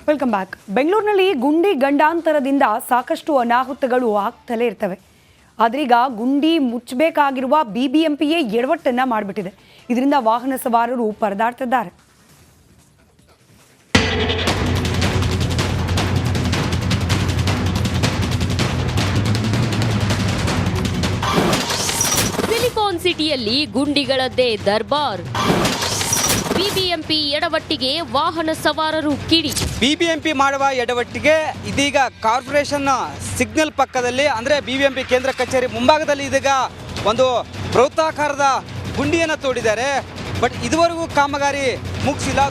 Welcome back. ಬೆಂಗಳೂರಿನಲ್ಲಿ ಗುಂಡಿ ಗಂಡಾಂತರದಿಂದ ಸಾಕಷ್ಟು ಅನಾಹುತಗಳು ಆಗ್ತಲೇ ಇರ್ತವೆ. ಆದ್ರೀಗ ಗುಂಡಿ ಮುಚ್ಚಬೇಕಾಗಿರುವ ಬಿಬಿಎಂಪಿಯೇ ಎಡವಟ್ಟನ್ನ ಮಾಡಿಬಿಟ್ಟಿದೆ. ಇದರಿಂದ ವಾಹನ ಸವಾರರು ಪರದಾಡ್ತಿದ್ದಾರೆ. ಸಿಲಿಕಾನ್ ಸಿಟಿಯಲ್ಲಿ ಗುಂಡಿಗಳದ್ದೇ ದರ್ಬಾರ್. ಬಿಬಿಎಂಪಿ ಎಡವಟ್ಟಿಗೆ ವಾಹನ ಸವಾರರು ಕಿಡಿ. ಬಿಬಿಎಂಪಿ ಮಾಡುವ ಎಡವಟ್ಟಿಗೆ ಇದೀಗ ಕಾರ್ಪೊರೇಷನ್ ಸಿಗ್ನಲ್ ಪಕ್ಕದಲ್ಲಿ ಅಂದರೆ ಬಿಬಿಎಂಪಿ ಕೇಂದ್ರ ಕಚೇರಿ ಮುಂಭಾಗದಲ್ಲಿ ಇದೀಗ ಒಂದು ಬೃಹತ್ತಾಕಾರದ ಗುಂಡಿಯನ್ನು ತೋಡಿದ್ದಾರೆ. ಬಟ್ ಇದುವರೆಗೂ ಕಾಮಗಾರಿ ಮುಗಿಸಿಲ್ಲ.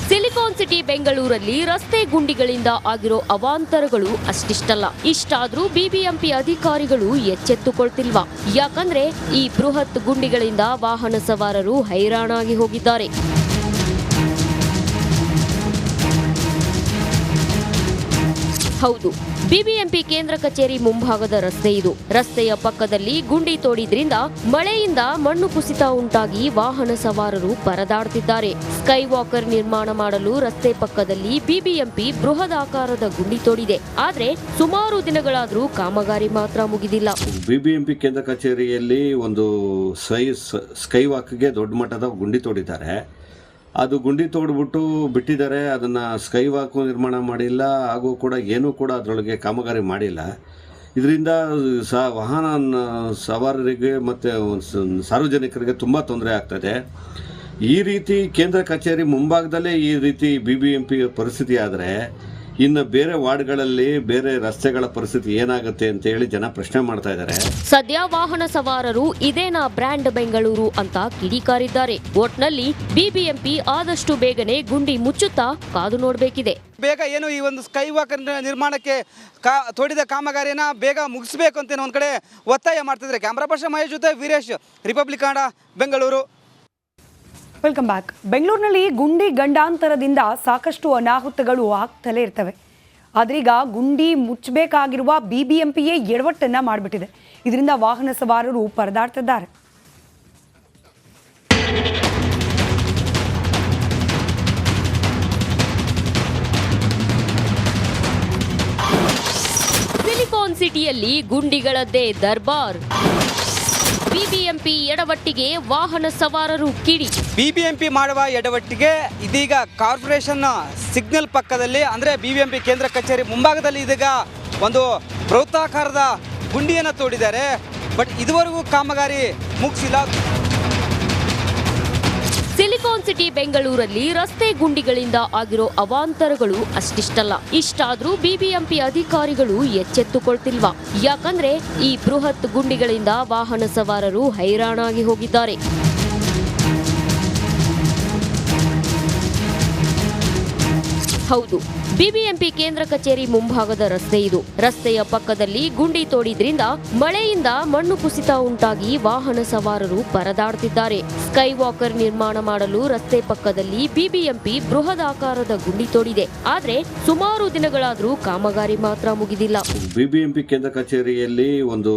ಸಿಲಿಕಾನ್ ಸಿಟಿ ಬೆಂಗಳೂರಲ್ಲಿ ರಸ್ತೆ ಗುಂಡಿಗಳಿಂದ ಆಗಿರೋ ಅವಾಂತರಗಳು ಅಷ್ಟಿಷ್ಟಲ್ಲ. ಇಷ್ಟಾದ್ರೂ ಬಿಬಿಎಂಪಿ ಅಧಿಕಾರಿಗಳು ಎಚ್ಚೆತ್ತುಕೊಳ್ತಿಲ್ವಾ? ಯಾಕಂದ್ರೆ ಈ ಬೃಹತ್ ಗುಂಡಿಗಳಿಂದ ವಾಹನ ಸವಾರರು ಹೈರಾಣಾಗಿ ಹೋಗಿದ್ದಾರೆ. ಹೌದು, ಬಿಬಿಎಂಪಿ ಕೇಂದ್ರ ಕಚೇರಿ ಮುಂಭಾಗದ ರಸ್ತೆ ಇದು. ರಸ್ತೆಯ ಪಕ್ಕದಲ್ಲಿ ಗುಂಡಿ ತೋಡಿದ್ರಿಂದ ಮಳೆಯಿಂದ ಮಣ್ಣು ಕುಸಿತ ಉಂಟಾಗಿ ವಾಹನ ಸವಾರರು ಪರದಾಡ್ತಿದ್ದಾರೆ. ಸ್ಕೈ ವಾಕರ್ ನಿರ್ಮಾಣ ಮಾಡಲು ರಸ್ತೆ ಪಕ್ಕದಲ್ಲಿ ಬಿಬಿಎಂಪಿ ಬೃಹದಾಕಾರದ ಗುಂಡಿ ತೋಡಿದೆ. ಆದ್ರೆ ಸುಮಾರು ದಿನಗಳಾದ್ರೂ ಕಾಮಗಾರಿ ಮಾತ್ರ ಮುಗಿದಿಲ್ಲ. ಬಿಬಿಎಂಪಿ ಕೇಂದ್ರ ಕಚೇರಿಯಲ್ಲಿ ಒಂದು ಸ್ಕೈ ವಾಕ್ಗೆ ದೊಡ್ಡ ಮಟ್ಟದ ಗುಂಡಿ ತೋಡಿದ್ದಾರೆ. ಅದು ಗುಂಡಿ ತೋಡ್ಬಿಟ್ಟು ಬಿಟ್ಟಿದ್ದಾರೆ. ಅದನ್ನು ಸ್ಕೈ ವಾಕು ನಿರ್ಮಾಣ ಮಾಡಿಲ್ಲ, ಹಾಗೂ ಕೂಡ ಏನೂ ಕೂಡ ಅದರೊಳಗೆ ಕಾಮಗಾರಿ ಮಾಡಿಲ್ಲ. ಇದರಿಂದ ವಾಹನ ಸವಾರರಿಗೆ ಮತ್ತು ಸಾರ್ವಜನಿಕರಿಗೆ ತುಂಬ ತೊಂದರೆ ಆಗ್ತದೆ. ಈ ರೀತಿ ಕೇಂದ್ರ ಕಚೇರಿ ಮುಂಭಾಗದಲ್ಲೇ ಈ ರೀತಿ ಬಿಬಿಎಂಪಿ ಪರಿಸ್ಥಿತಿ ಆದರೆ ಇನ್ನು ಬೇರೆ ವಾರ್ಡ್ಗಳಲ್ಲಿ ಬೇರೆ ರಸ್ತೆಗಳ ಪರಿಸ್ಥಿತಿ ಏನಾಗುತ್ತೆ ಅಂತ ಹೇಳಿ ಜನ ಪ್ರಶ್ನೆ ಮಾಡ್ತಾ ಇದ್ದಾರೆ. ಸದ್ಯ ವಾಹನ ಸವಾರರು ಇದೇನಾ ಬ್ರ್ಯಾಂಡ್ ಬೆಂಗಳೂರು ಅಂತ ಕಿಡಿಕಾರಿದ್ದಾರೆ. ಒಟ್ನಲ್ಲಿ ಬಿಬಿಎಂಪಿ ಆದಷ್ಟು ಬೇಗನೆ ಗುಂಡಿ ಮುಚ್ಚುತ್ತಾ ಕಾದು ನೋಡಬೇಕಿದೆ. ಬೇಗ ಏನು ಈ ಒಂದು ಸ್ಕೈ ವಾಕ್ ನಿರ್ಮಾಣಕ್ಕೆ ತೋಡಿದ ಕಾಮಗಾರಿನ ಬೇಗ ಮುಗಿಸಬೇಕು ಅಂತ ಒಂದು ಕಡೆ ಒತ್ತಾಯ ಮಾಡ್ತಿದ್ದಾರೆ. ಕ್ಯಾಮ್ರಾ ಪರ್ಸನ್ ಮಹೇಶ್ ಜೊತೆ Veeresh, republic Kannada, Bengaluru. Welcome back. ಬೆಂಗಳೂರಿನಲ್ಲಿ ಗುಂಡಿ ಗಂಡಾಂತರದಿಂದ ಸಾಕಷ್ಟು ಅನಾಹುತಗಳು ಆಗ್ತಲೇ ಇರ್ತವೆ. ಆದ್ರೀಗ ಗುಂಡಿ ಮುಚ್ಚಬೇಕಾಗಿರುವ ಬಿಬಿಎಂಪಿಯೇ ಎಡವಟ್ಟನ್ನ ಮಾಡಿಬಿಟ್ಟಿದೆ. ಇದರಿಂದ ವಾಹನ ಸವಾರರು ಪರದಾಡ್ತಿದ್ದಾರೆ. ಸಿಲಿಕಾನ್ ಸಿಟಿಯಲ್ಲಿ ಗುಂಡಿಗಳದ್ದೇ ದರ್ಬಾರ್. ಬಿಬಿಎಂಪಿ ಎಡವಟ್ಟಿಗೆ ವಾಹನ ಸವಾರರು ಕಿಡಿ. ಬಿಬಿಎಂಪಿ ಮಾಡುವ ಎಡವಟ್ಟಿಗೆ ಇದೀಗ ಕಾರ್ಪೊರೇಷನ್ ಸಿಗ್ನಲ್ ಪಕ್ಕದಲ್ಲಿ ಅಂದರೆ ಬಿಬಿಎಂಪಿ ಕೇಂದ್ರ ಕಚೇರಿ ಮುಂಭಾಗದಲ್ಲಿ ಇದೀಗ ಒಂದು ಬೃಹತ್ತಾಕಾರದ ಗುಂಡಿಯನ್ನು ತೋಡಿದ್ದಾರೆ. ಬಟ್ ಇದುವರೆಗೂ ಕಾಮಗಾರಿ ಮುಗಿಸಿಲ್ಲ. ಸಿಲಿಕಾನ್ ಸಿಟಿ ಬೆಂಗಳೂರಲ್ಲಿ ರಸ್ತೆ ಗುಂಡಿಗಳಿಂದ ಆಗಿರೋ ಅವಾಂತರಗಳು ಅಷ್ಟಿಷ್ಟಲ್ಲ. ಇಷ್ಟಾದ್ರೂ ಬಿಬಿಎಂಪಿ ಅಧಿಕಾರಿಗಳು ಎಚ್ಚೆತ್ತುಕೊಳ್ತಿಲ್ವಾ? ಯಾಕಂದ್ರೆ ಈ ಬೃಹತ್ ಗುಂಡಿಗಳಿಂದ ವಾಹನ ಸವಾರರು ಹೈರಾಣಾಗಿ ಹೋಗಿದ್ದಾರೆ. ಹೌದು, ಬಿಬಿಎಂಪಿ ಕೇಂದ್ರ ಕಚೇರಿ ಮುಂಭಾಗದ ರಸ್ತೆ ಇದು. ರಸ್ತೆಯ ಪಕ್ಕದಲ್ಲಿ ಗುಂಡಿ ತೋಡಿದ್ರಿಂದ ಮಳೆಯಿಂದ ಮಣ್ಣು ಕುಸಿತ ಉಂಟಾಗಿ ವಾಹನ ಸವಾರರು ಪರದಾಡ್ತಿದ್ದಾರೆ. ಸ್ಕೈ ವಾಕರ್ ನಿರ್ಮಾಣ ಮಾಡಲು ರಸ್ತೆ ಪಕ್ಕದಲ್ಲಿ ಬಿಬಿಎಂಪಿ ಬೃಹದಾಕಾರದ ಗುಂಡಿ ತೋಡಿದೆ. ಆದ್ರೆ ಸುಮಾರು ದಿನಗಳಾದ್ರೂ ಕಾಮಗಾರಿ ಮಾತ್ರ ಮುಗಿದಿಲ್ಲ. ಬಿಬಿಎಂಪಿ ಕೇಂದ್ರ ಕಚೇರಿಯಲ್ಲಿ ಒಂದು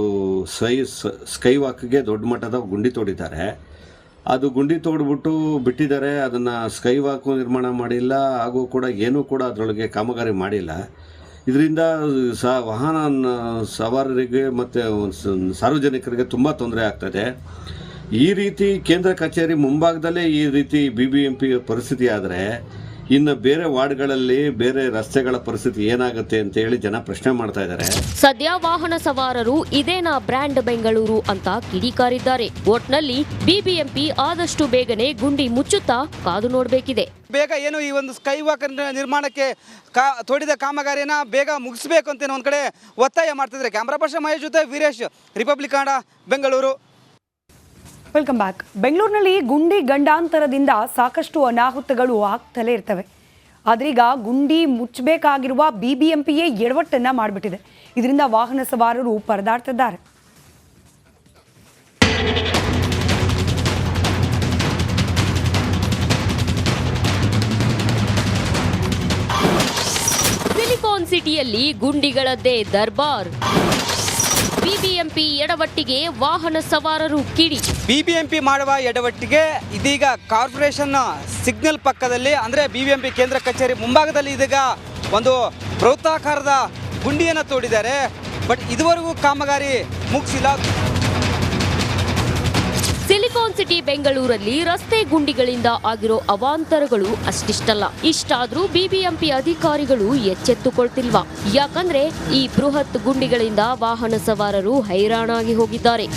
ಸ್ಕೈ ವಾಕ್ಗೆ ದೊಡ್ಡ ಮಟ್ಟದ ಗುಂಡಿ ತೋಡಿದ್ದಾರೆ. ಅದು ಗುಂಡಿ ತೋಡ್ಬಿಟ್ಟು ಬಿಟ್ಟಿದ್ದಾರೆ. ಅದನ್ನು ಸ್ಕೈ ವಾಕು ನಿರ್ಮಾಣ ಮಾಡಿಲ್ಲ, ಹಾಗೂ ಕೂಡ ಏನೂ ಕೂಡ ಅದರೊಳಗೆ ಕಾಮಗಾರಿ ಮಾಡಿಲ್ಲ. ಇದರಿಂದ ವಾಹನ ಸವಾರರಿಗೆ ಮತ್ತು ಸಾರ್ವಜನಿಕರಿಗೆ ತುಂಬ ತೊಂದರೆ ಆಗ್ತದೆ. ಈ ರೀತಿ ಕೇಂದ್ರ ಕಚೇರಿ ಮುಂಭಾಗದಲ್ಲೇ ಈ ರೀತಿ ಬಿಬಿಎಂಪಿ ಪರಿಸ್ಥಿತಿ ಆದರೆ ಇನ್ನು ಬೇರೆ ವಾರ್ಡ್ಗಳಲ್ಲಿ ಬೇರೆ ರಸ್ತೆಗಳ ಪರಿಸ್ಥಿತಿ ಏನಾಗುತ್ತೆ ಅಂತ ಹೇಳಿ ಜನ ಪ್ರಶ್ನೆ ಮಾಡ್ತಾ ಇದ್ದಾರೆ. ಸದ್ಯ ವಾಹನ ಸವಾರರು ಇದೇನಾ ಬ್ರ್ಯಾಂಡ್ ಬೆಂಗಳೂರು ಅಂತ ಕಿಡಿಕಾರಿದ್ದಾರೆ. ಒಟ್ನಲ್ಲಿ ಬಿಬಿಎಂಪಿ ಆದಷ್ಟು ಬೇಗನೆ ಗುಂಡಿ ಮುಚ್ಚುತ್ತಾ ಕಾದು ನೋಡಬೇಕಿದೆ. ಬೇಗ ಏನು ಈ ಒಂದು ಸ್ಕೈ ವಾಕ್ ನಿರ್ಮಾಣಕ್ಕೆ ತೋಡಿದ ಕಾಮಗಾರಿನ ಬೇಗ ಮುಗಿಸಬೇಕು ಅಂತ ಒಂದು ಕಡೆ ಒತ್ತಾಯ ಮಾಡ್ತಿದ್ದಾರೆ. ಕ್ಯಾಮ್ರಾ ಪರ್ಸನ್ ಮಹೇಶ್ ಜೊತೆ Veeresh, republic Kannada, Bengaluru. Welcome back. ಬೆಂಗಳೂರಿನಲ್ಲಿ ಗುಂಡಿ ಗಂಡಾಂತರದಿಂದ ಸಾಕಷ್ಟು ಅನಾಹುತಗಳು ಆಗ್ತಲೇ ಇರ್ತವೆ. ಆದ್ರೀಗ ಗುಂಡಿ ಮುಚ್ಚಬೇಕಾಗಿರುವ ಬಿಬಿಎಂಪಿಯೇ ಎಡವಟ್ಟನ್ನ ಮಾಡಿಬಿಟ್ಟಿದೆ. ಇದರಿಂದ ವಾಹನ ಸವಾರರು ಪರದಾಡ್ತಿದ್ದಾರೆ. ಸಿಲಿಕಾನ್ ಸಿಟಿಯಲ್ಲಿ ಗುಂಡಿಗಳದ್ದೇ ದರ್ಬಾರ್. ಬಿಬಿಎಂಪಿ ಎಡವಟ್ಟಿಗೆ ವಾಹನ ಸವಾರರು ಕಿಡಿ. ಬಿಬಿಎಂಪಿ ಮಾಡುವ ಎಡವಟ್ಟಿಗೆ ಇದೀಗ ಕಾರ್ಪೊರೇಷನ್ ಸಿಗ್ನಲ್ ಪಕ್ಕದಲ್ಲಿ ಅಂದರೆ ಬಿಬಿಎಂಪಿ ಕೇಂದ್ರ ಕಚೇರಿ ಮುಂಭಾಗದಲ್ಲಿ ಇದೀಗ ಒಂದು ಬೃಹತ್ತಾಕಾರದ ಗುಂಡಿಯನ್ನು ತೋಡಿದ್ದಾರೆ. ಬಟ್ ಇದುವರೆಗೂ ಕಾಮಗಾರಿ ಮುಗಿಸಿಲ್ಲ. ಸಿಲಿಕಾನ್ ಸಿಟಿ ಬೆಂಗಳೂರಲ್ಲಿ ರಸ್ತೆ ಗುಂಡಿಗಳಿಂದ ಆಗಿರೋ ಅವಾಂತರಗಳು ಅಷ್ಟಿಷ್ಟಲ್ಲ. ಇಷ್ಟಾದ್ರೂ ಬಿಬಿಎಂಪಿ ಅಧಿಕಾರಿಗಳು ಎಚ್ಚೆತ್ತುಕೊಳ್ತಿಲ್ವಾ? ಯಾಕಂದ್ರೆ ಈ ಬೃಹತ್ ಗುಂಡಿಗಳಿಂದ ವಾಹನ ಸವಾರರು ಹೈರಾಣಾಗಿ ಹೋಗಿದ್ದಾರೆ.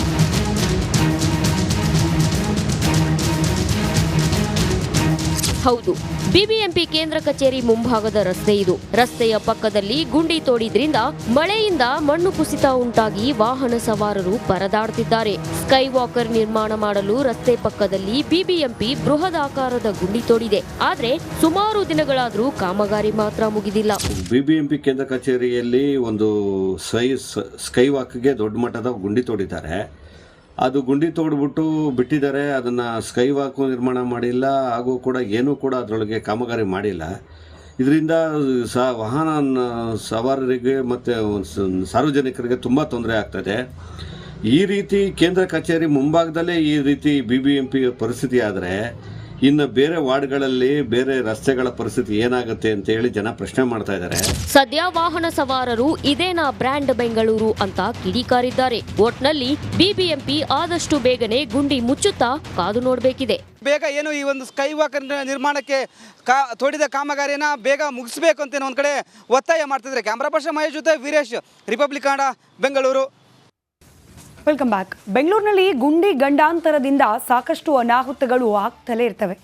ಹೌದು, ಬಿಬಿಎಂಪಿ ಕೇಂದ್ರ ಕಚೇರಿ ಮುಂಭಾಗದ ರಸ್ತೆ ಇದು. ರಸ್ತೆಯ ಪಕ್ಕದಲ್ಲಿ ಗುಂಡಿ ತೋಡಿದ್ರಿಂದ ಮಳೆಯಿಂದ ಮಣ್ಣು ಕುಸಿತ ಉಂಟಾಗಿ ವಾಹನ ಸವಾರರು ಪರದಾಡ್ತಿದ್ದಾರೆ. ಸ್ಕೈ ವಾಕರ್ ನಿರ್ಮಾಣ ಮಾಡಲು ರಸ್ತೆ ಪಕ್ಕದಲ್ಲಿ ಬಿಬಿಎಂಪಿ ಬೃಹದಾಕಾರದ ಗುಂಡಿ ತೋಡಿದೆ. ಆದ್ರೆ ಸುಮಾರು ದಿನಗಳಾದ್ರೂ ಕಾಮಗಾರಿ ಮಾತ್ರ ಮುಗಿದಿಲ್ಲ. ಬಿಬಿಎಂಪಿ ಕೇಂದ್ರ ಕಚೇರಿಯಲ್ಲಿ ಒಂದು ಸ್ಕೈ ವಾಕ್ಗೆ ದೊಡ್ಡ ಮಟ್ಟದ ಗುಂಡಿ ತೋಡಿದ್ದಾರೆ. ಅದು ಗುಂಡಿ ತೋಡ್ಬಿಟ್ಟು ಬಿಟ್ಟಿದ್ದಾರೆ. ಅದನ್ನು ಸ್ಕೈ ವಾಕು ನಿರ್ಮಾಣ ಮಾಡಿಲ್ಲ, ಹಾಗೂ ಕೂಡ ಏನೂ ಕೂಡ ಅದರೊಳಗೆ ಕಾಮಗಾರಿ ಮಾಡಿಲ್ಲ. ಇದರಿಂದ ವಾಹನ ಸವಾರರಿಗೆ ಮತ್ತು ಸಾರ್ವಜನಿಕರಿಗೆ ತುಂಬ ತೊಂದರೆ ಆಗ್ತದೆ. ಈ ರೀತಿ ಕೇಂದ್ರ ಕಚೇರಿ ಮುಂಭಾಗದಲ್ಲೇ ಈ ರೀತಿ ಬಿಬಿಎಂಪಿ ಪರಿಸ್ಥಿತಿ ಆದರೆ ಇನ್ನು ಬೇರೆ ವಾರ್ಡ್ಗಳಲ್ಲಿ ಬೇರೆ ರಸ್ತೆಗಳ ಪರಿಸ್ಥಿತಿ ಏನಾಗುತ್ತೆ ಅಂತ ಹೇಳಿ ಜನ ಪ್ರಶ್ನೆ ಮಾಡ್ತಾ ಇದ್ದಾರೆ. ಸದ್ಯ ವಾಹನ ಸವಾರರು ಇದೇನಾ ಬ್ರ್ಯಾಂಡ್ ಬೆಂಗಳೂರು ಅಂತ ಕಿಡಿಕಾರಿದ್ದಾರೆ. ಒಟ್ನಲ್ಲಿ ಬಿಬಿಎಂಪಿ ಆದಷ್ಟು ಬೇಗನೆ ಗುಂಡಿ ಮುಚ್ಚುತ್ತಾ ಕಾದು ನೋಡಬೇಕಿದೆ. ಬೇಗ ಏನು ಈ ಒಂದು ಸ್ಕೈ ವಾಕ್ ನಿರ್ಮಾಣಕ್ಕೆ ತೋಡಿದ ಕಾಮಗಾರಿನ ಬೇಗ ಮುಗಿಸ್ಬೇಕು ಅಂತ ಒಂದು ಕಡೆ ಒತ್ತಾಯ ಮಾಡ್ತಿದ್ದಾರೆ. ಕ್ಯಾಮ್ರಾ ಪರ್ಸನ್ ಮಹೇಶ್ ಜೊತೆ Veeresh, republic Kannada, Bengaluru. Welcome back. ಬೆಂಗಳೂರಿನಲ್ಲಿ ಗುಂಡಿ ಗಂಡಾಂತರದಿಂದ ಸಾಕಷ್ಟು ಅನಾಹುತಗಳು ಆಗ್ತಲೇ ಇರ್ತವೆ.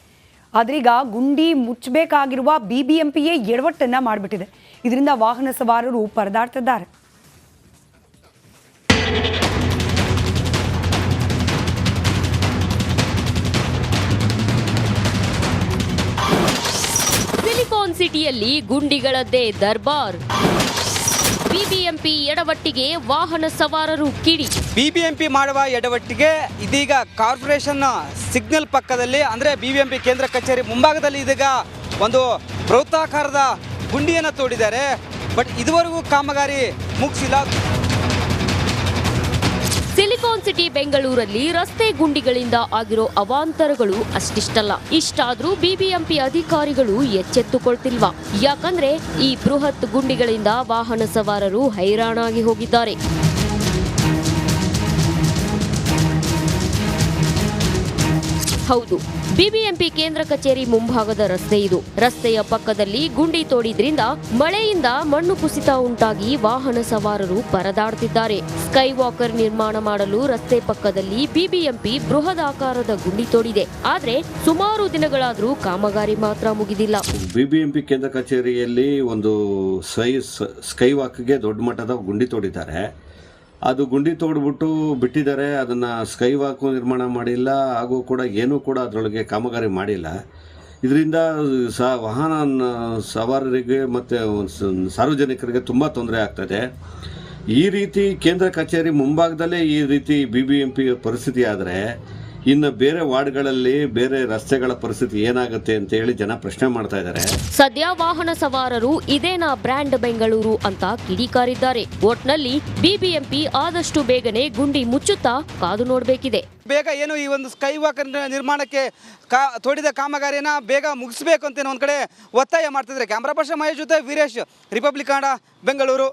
ಆದ್ರೀಗ ಗುಂಡಿ ಮುಚ್ಚಬೇಕಾಗಿರುವ ಬಿಬಿಎಂಪಿಯೇ ಎಡವಟ್ಟನ್ನ ಮಾಡಿಬಿಟ್ಟಿದೆ. ಇದರಿಂದ ವಾಹನ ಸವಾರರು ಪರದಾಡ್ತಿದ್ದಾರೆ. ಸಿಲಿಕಾನ್ ಸಿಟಿಯಲ್ಲಿ ಗುಂಡಿಗಳದ್ದೇ ದರ್ಬಾರ್. ಬಿಬಿಎಂಪಿ ಎಡವಟ್ಟಿಗೆ ವಾಹನ ಸವಾರರು ಕಿಡಿ. ಬಿಬಿಎಂಪಿ ಮಾಡುವ ಎಡವಟ್ಟಿಗೆ ಇದೀಗ ಕಾರ್ಪೊರೇಷನ್ ಸಿಗ್ನಲ್ ಪಕ್ಕದಲ್ಲಿ ಅಂದರೆ ಬಿಬಿಎಂಪಿ ಕೇಂದ್ರ ಕಚೇರಿ ಮುಂಭಾಗದಲ್ಲಿ ಇದೀಗ ಒಂದು ಬೃಹತ್ತಾಕಾರದ ಗುಂಡಿಯನ್ನು ತೋಡಿದ್ದಾರೆ. ಬಟ್ ಇದುವರೆಗೂ ಕಾಮಗಾರಿ ಮುಗಿಸಿಲ್ಲ. ಸಿಲಿಕಾನ್ ಸಿಟಿ ಬೆಂಗಳೂರಲ್ಲಿ ರಸ್ತೆ ಗುಂಡಿಗಳಿಂದ ಆಗಿರೋ ಅವಾಂತರಗಳು ಅಷ್ಟಿಷ್ಟಲ್ಲ. ಇಷ್ಟಾದ್ರೂ ಬಿಬಿಎಂಪಿ ಅಧಿಕಾರಿಗಳು ಎಚ್ಚೆತ್ತುಕೊಳ್ತಿಲ್ವಾ? ಯಾಕಂದ್ರೆ ಈ ಬೃಹತ್ ಗುಂಡಿಗಳಿಂದ ವಾಹನ ಸವಾರರು ಹೈರಾಣಾಗಿ ಹೋಗಿದ್ದಾರೆ. ಹೌದು, ಬಿಬಿಎಂಪಿ ಕೇಂದ್ರ ಕಚೇರಿ ಮುಂಭಾಗದ ರಸ್ತೆ ಇದು. ರಸ್ತೆಯ ಪಕ್ಕದಲ್ಲಿ ಗುಂಡಿ ತೋಡಿದ್ರಿಂದ ಮಳೆಯಿಂದ ಮಣ್ಣು ಕುಸಿತ ಉಂಟಾಗಿ ವಾಹನ ಸವಾರರು ಪರದಾಡ್ತಿದ್ದಾರೆ. ಸ್ಕೈ ವಾಕರ್ ನಿರ್ಮಾಣ ಮಾಡಲು ರಸ್ತೆ ಪಕ್ಕದಲ್ಲಿ ಬಿಬಿಎಂಪಿ ಬೃಹದಾಕಾರದ ಗುಂಡಿ ತೋಡಿದೆ. ಆದ್ರೆ ಸುಮಾರು ದಿನಗಳಾದ್ರೂ ಕಾಮಗಾರಿ ಮಾತ್ರ ಮುಗಿದಿಲ್ಲ. ಬಿಬಿಎಂಪಿ ಕೇಂದ್ರ ಕಚೇರಿಯಲ್ಲಿ ಒಂದು ಸ್ಕೈ ವಾಕ್ಗೆ ದೊಡ್ಡ ಮಟ್ಟದ ಗುಂಡಿ ತೋಡಿದ್ದಾರೆ. ಅದು ಗುಂಡಿ ತೋಡ್ಬಿಟ್ಟು ಬಿಟ್ಟಿದ್ದಾರೆ. ಅದನ್ನು ಸ್ಕೈ ವಾಕು ನಿರ್ಮಾಣ ಮಾಡಿಲ್ಲ, ಹಾಗೂ ಕೂಡ ಏನೂ ಕೂಡ ಅದರೊಳಗೆ ಕಾಮಗಾರಿ ಮಾಡಿಲ್ಲ. ಇದರಿಂದ ವಾಹನ ಸವಾರರಿಗೆ ಮತ್ತು ಸಾರ್ವಜನಿಕರಿಗೆ ತುಂಬ ತೊಂದರೆ ಆಗ್ತದೆ. ಈ ರೀತಿ ಕೇಂದ್ರ ಕಚೇರಿ ಮುಂಭಾಗದಲ್ಲೇ ಈ ರೀತಿ ಬಿಬಿಎಂಪಿ ಪರಿಸ್ಥಿತಿ ಆದರೆ ಇನ್ನು ಬೇರೆ ವಾರ್ಡ್ಗಳಲ್ಲಿ ಬೇರೆ ರಸ್ತೆಗಳ ಪರಿಸ್ಥಿತಿ ಏನಾಗುತ್ತೆ ಅಂತ ಹೇಳಿ ಜನ ಪ್ರಶ್ನೆ ಮಾಡ್ತಾ ಇದ್ದಾರೆ. ಸದ್ಯ ವಾಹನ ಸವಾರರು ಇದೇನಾ ಬ್ರ್ಯಾಂಡ್ ಬೆಂಗಳೂರು ಅಂತ ಕಿಡಿಕಾರಿದ್ದಾರೆ. ಒಟ್ನಲ್ಲಿ ಬಿಬಿಎಂಪಿ ಆದಷ್ಟು ಬೇಗನೆ ಗುಂಡಿ ಮುಚ್ಚುತ್ತಾ ಕಾದು ನೋಡಬೇಕಿದೆ. ಬೇಗ ಏನು ಈ ಒಂದು ಸ್ಕೈ ವಾಕ್ ನಿರ್ಮಾಣಕ್ಕೆ ತೋಡಿದ ಕಾಮಗಾರಿನ ಬೇಗ ಮುಗಿಸ್ಬೇಕು ಅಂತ ಒಂದು ಕಡೆ ಒತ್ತಾಯ ಮಾಡ್ತಿದ್ದಾರೆ. ಕ್ಯಾಮ್ರಾ ಪರ್ಸನ್ ಮಹೇಶ್ ಜೊತೆ ವೀರೇಶ್, ರಿಪಬ್ಲಿಕ್ ಕನ್ನಡ, ಬೆಂಗಳೂರು.